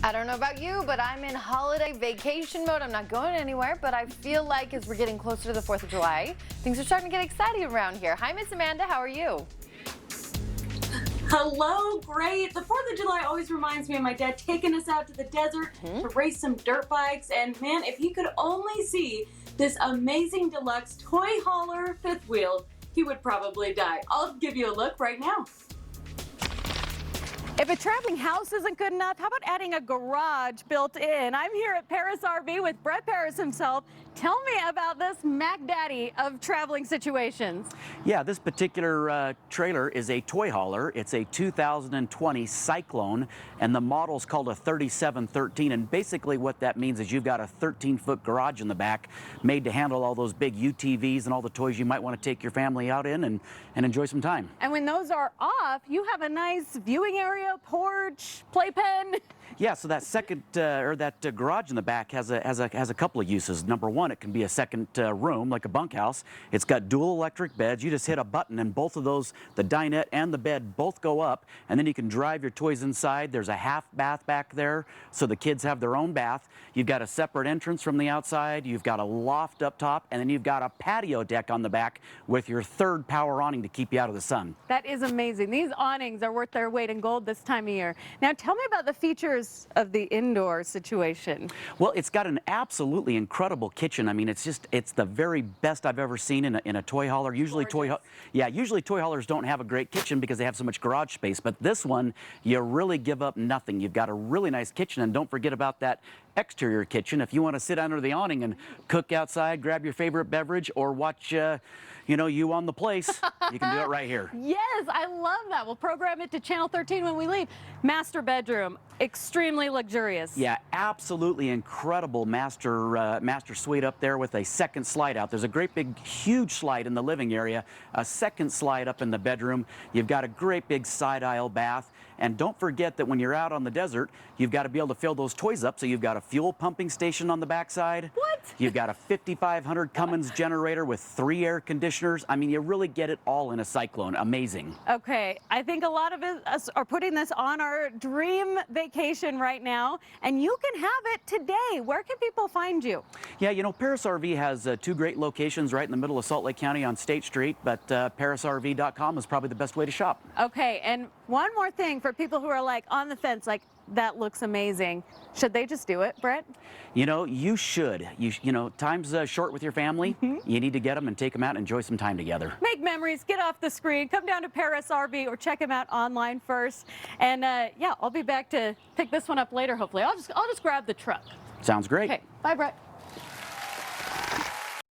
I don't know about you, but I'm in holiday vacation mode. I'm not going anywhere, but I feel like as we're getting closer to the 4th of July, things are starting to get exciting around here. Hi, Miss Amanda. How are you? Hello, great. The 4th of July always reminds me of my dad taking us out to the desert to race some dirt bikes. And man, if he could only see this amazing deluxe toy hauler fifth wheel, he would probably die. I'll give you a look right now. If a traveling house isn't good enough, how about adding a garage built in? I'm here at Paris RV with Brett Paris himself. Tell me about this Mac Daddy of traveling situations. Yeah, this particular trailer is a toy hauler. It's a 2020 Cyclone, and the model's called a 3713. And basically what that means is you've got a 13-foot garage in the back made to handle all those big UTVs and all the toys you might want to take your family out in and enjoy some time. And when those are off, you have a nice viewing area, porch, playpen. Yeah, so that second garage in the back has a couple of uses. Number one, it can be a second room, like a bunkhouse. It's got dual electric beds. You just hit a button and both of those, the dinette and the bed, both go up, and then you can drive your toys inside. There's a half bath back there, so the kids have their own bath. You've got a separate entrance from the outside. You've got a loft up top, and then you've got a patio deck on the back with your third power awning to keep you out of the sun. That is amazing. These awnings are worth their weight in gold this time of year. Now tell me about the features of the indoor situation. Well, it's got an absolutely incredible kitchen. I mean, it's the very best I've ever seen in a toy hauler. Usually toy haulers don't have a great kitchen because they have so much garage space, but this one, you really give up nothing. You've got a really nice kitchen, and don't forget about that exterior kitchen. If you want to sit under the awning and cook outside, grab your favorite beverage, or watch you on the place, you can do it right here. Yes, I love that. We'll program it to channel 13 when we leave. Master bedroom, extremely luxurious. Yeah, absolutely incredible master suite up there with a second slide out. There's a great big huge slide in the living area, a second slide up in the bedroom. You've got a great big side aisle bath. And don't forget that when you're out on the desert, you've got to be able to fill those toys up. So you've got a fuel pumping station on the backside. What? You've got a 5,500 Cummins generator with 3 air conditioners. I mean, you really get it all in a Cyclone. Amazing. Okay, I think a lot of us are putting this on our dream vacation right now, and you can have it today. Where can people find you? Yeah, Paris RV has 2 great locations right in the middle of Salt Lake County on State Street, but ParisRV.com is probably the best way to shop. Okay, and one more thing for people who are like on the fence, like, that looks amazing. Should they just do it, Brett? You should. Time's short with your family. You need to get them and take them out and enjoy some time together. Make memories, get off the screen, come down to Paris RV or check them out online first. And yeah, I'll be back to pick this one up later, hopefully. I'll just grab the truck. Sounds great. Okay, bye, Brett.